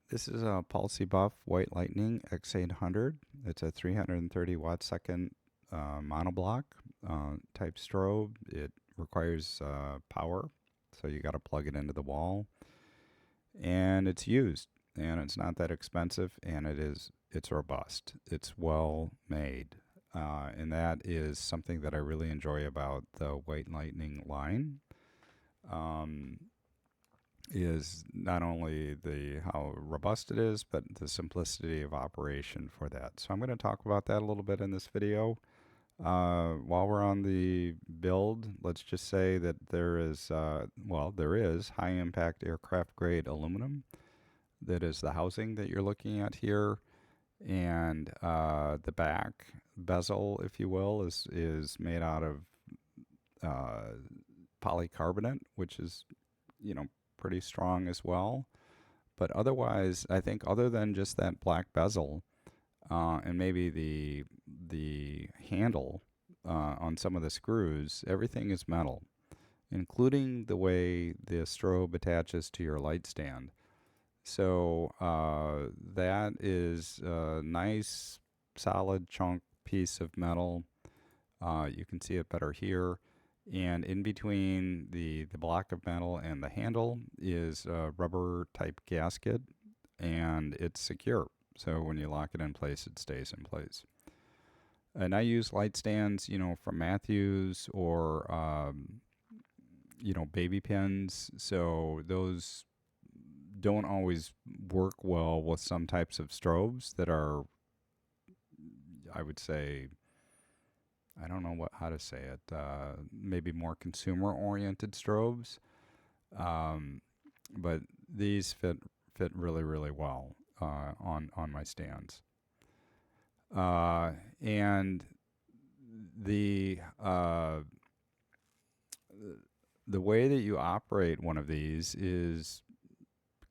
This is a Pulsey Buff White Lightning X800. It's a 330 watt second monoblock type strobe. It requires power, so you got to plug it into the wall. And it's used, and it's not that expensive, and it's robust. It's well made, and that is something that I really enjoy about the White Lightning line. Um, is not only the how robust it is, but the simplicity of operation for that. So I'm going to talk about that a little bit in this video. While we're on the build, let's just say that there is high impact aircraft grade aluminum. That is the housing that you're looking at here, and the back bezel, if you will, is made out of uh, polycarbonate, which is you know pretty strong as well. But otherwise, I think other than just that black bezel and maybe the handle on some of the screws, everything is metal, including the way the strobe attaches to your light stand. So that is a nice, solid chunk piece of metal. You can see it better here. And in between the block of metal and the handle is a rubber type gasket, and it's secure. So when you lock it in place, it stays in place. And I use light stands, from Matthews or, baby pins. So those don't always work well with some types of strobes that are, I would say, I don't know how to say it. Maybe more consumer oriented strobes, um, but these fit really really well on my stands. And the uh, the way that you operate one of these is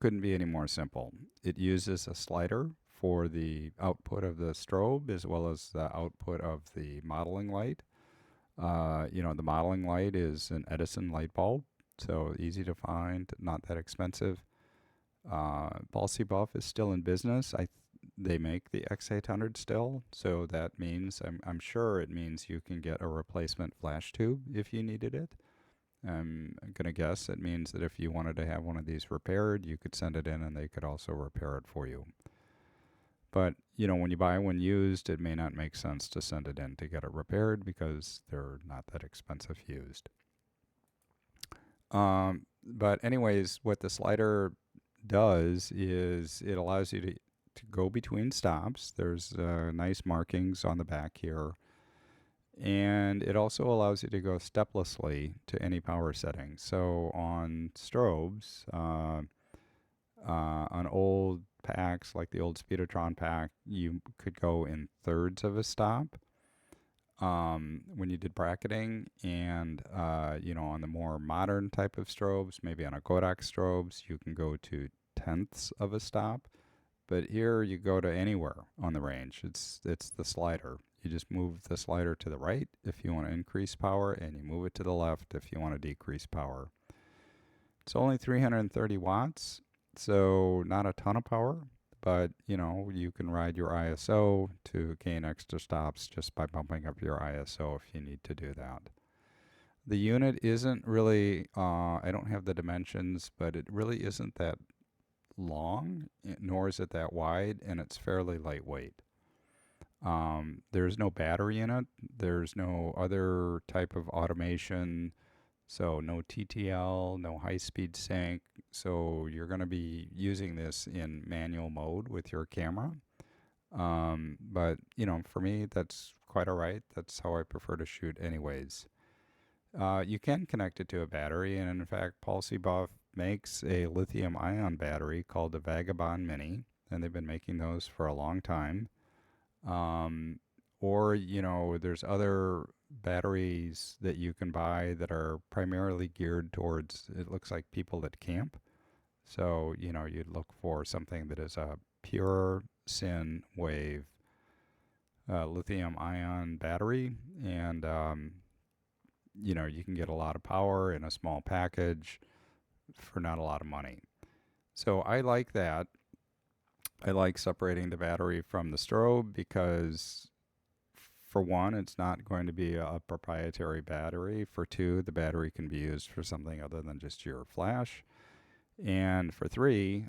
couldn't be any more simple. It uses a slider for the output of the strobe as well as the output of the modeling light. The modeling light is an Edison light bulb, so easy to find, not that expensive. Balsy Buff is still in business. They make the X800 still, so that means I'm sure it means you can get a replacement flash tube if you needed it. I'm gonna guess it means that if you wanted to have one of these repaired, you could send it in and they could also repair it for you. But when you buy one used, it may not make sense to send it in to get it repaired because they're not that expensive used. But anyways, what the slider does is it allows you to go between stops. There's nice markings on the back here. And it also allows you to go steplessly to any power setting. So on strobes, on old packs like the old Speedotron pack, you could go in thirds of a stop when you did bracketing. And, on the more modern type of strobes, maybe on a Kodak strobes, you can go to tenths of a stop. But here you go to anywhere on the range. It's the slider. You just move the slider to the right if you want to increase power, and you move it to the left if you want to decrease power. It's only 330 watts, so not a ton of power, but you can ride your ISO to gain extra stops just by bumping up your ISO if you need to do that. The unit isn't really, I don't have the dimensions, but it really isn't that long, nor is it that wide, and it's fairly lightweight. There's no battery in it. There's no other type of automation. So no TTL, no high-speed sync. So you're going to be using this in manual mode with your camera. But for me, that's quite all right. That's how I prefer to shoot anyways. You can connect it to a battery, and in fact, Pulsey Buff makes a lithium-ion battery called the Vagabond Mini, and they've been making those for a long time. Um, or, there's other batteries that you can buy that are primarily geared towards, it looks like people that camp. So, you'd look for something that is a pure syn wave lithium ion battery. And, you can get a lot of power in a small package for not a lot of money. So I like that. I like separating the battery from the strobe because, for one, it's not going to be a proprietary battery. For two, the battery can be used for something other than just your flash. And for three,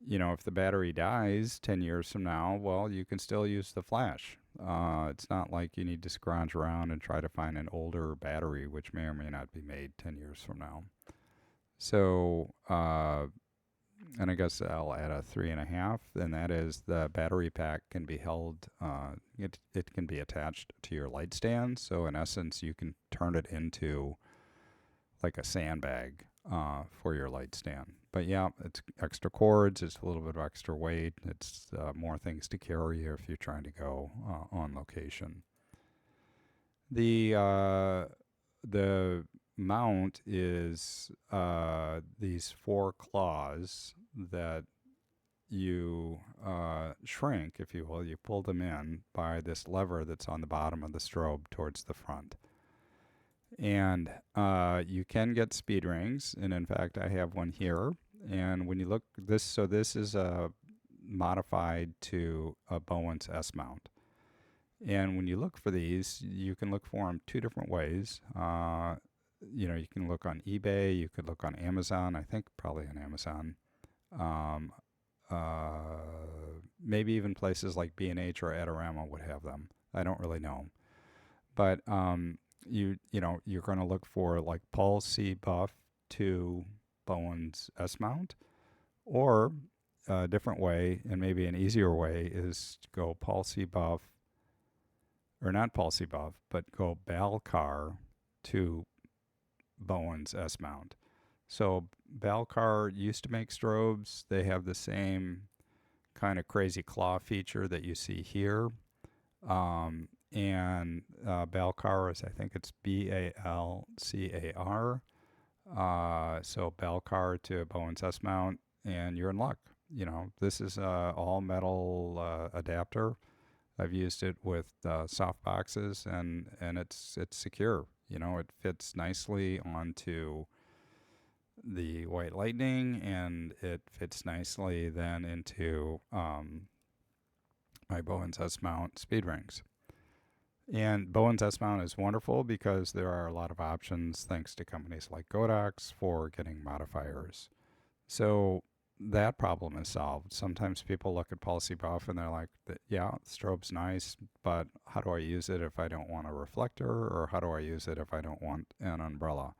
if the battery dies 10 years from now, well, you can still use the flash. It's not like you need to scrounge around and try to find an older battery, which may or may not be made 10 years from now. So, and I guess I'll add a 3.5, and that is the battery pack can be held, it can be attached to your light stand. So, in essence, you can turn it into like a sandbag for your light stand. But yeah, it's extra cords, it's a little bit of extra weight, it's more things to carry if you're trying to go on location. The mount is these four claws that you shrink, if you will. You pull them in by this lever that's on the bottom of the strobe towards the front. And you can get speed rings, and in fact, I have one here. And when you look this is modified to a Bowen's S mount. And when you look for these, you can look for them two different ways. You can look on eBay, you could look on Amazon. I think probably on Amazon. Um, Maybe even places like B&H or Adorama would have them. I don't really know, but you're going to look for like Paul C. Buff to Bowen's S mount, or a different way, and maybe an easier way, is to go Paul C. Buff, or not Paul C. Buff, but go Balcar to Bowen's S mount. So Balcar used to make strobes. They have the same kind of crazy claw feature that you see here. And Balcar is, I think it's Balcar. So Balcar to Bowen's S mount, and you're in luck. This is a all metal adapter. I've used it with soft boxes, and it's secure. It fits nicely onto the White Lightning, and it fits nicely then into my Bowen's S mount speed rings. And Bowen's S mount is wonderful because there are a lot of options thanks to companies like Godox for getting modifiers. So that problem is solved. Sometimes people look at Policy Buff and they're like, yeah, strobe's nice, but how do I use it if I don't want a reflector, or how do I use it if I don't want an umbrella?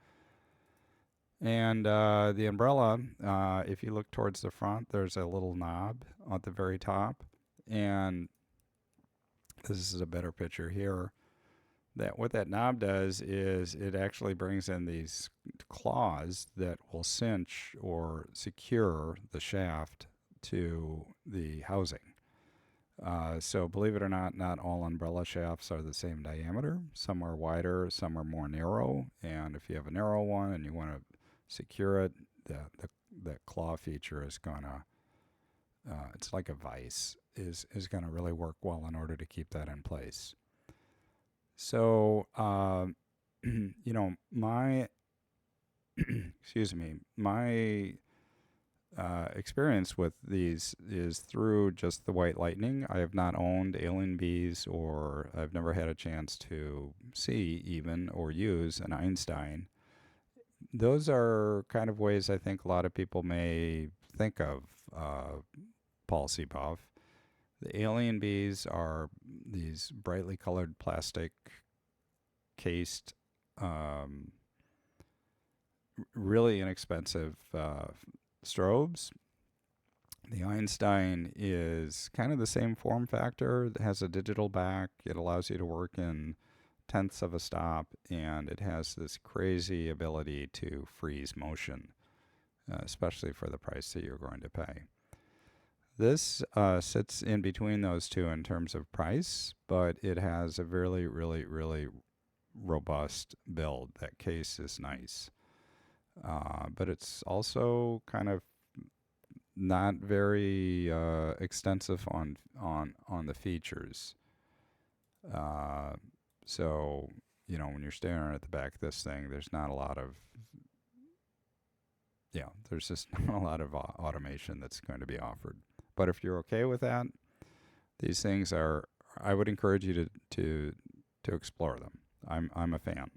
And the umbrella, if you look towards the front, there's a little knob at the very top. And this is a better picture here. What that knob does is it actually brings in these claws that will cinch or secure the shaft to the housing. So believe it or not all umbrella shafts are the same diameter. Some are wider, some are more narrow. And if you have a narrow one and you want to secure it, the claw feature is gonna, it's like a vise, is gonna really work well in order to keep that in place. So, my excuse me, my experience with these is through just the White Lightning. I have not owned Alien Bees, or I've never had a chance to see even or use an Einstein. Those are kind of ways I think a lot of people may think of Policy Buff. The Alien Bees are these brightly colored plastic cased, really inexpensive strobes. The Einstein is kind of the same form factor. It has a digital back. It allows you to work in tenths of a stop, and it has this crazy ability to freeze motion, especially for the price that you're going to pay. This sits in between those two in terms of price, but it has a really, really, really robust build. That case is nice. But it's also kind of not very extensive on the features. So, when you're staring at the back of this thing, there's not a lot of, yeah, there's just not a lot of automation that's going to be offered. But if you're okay with that, these things are. I would encourage you to explore them. I'm a fan.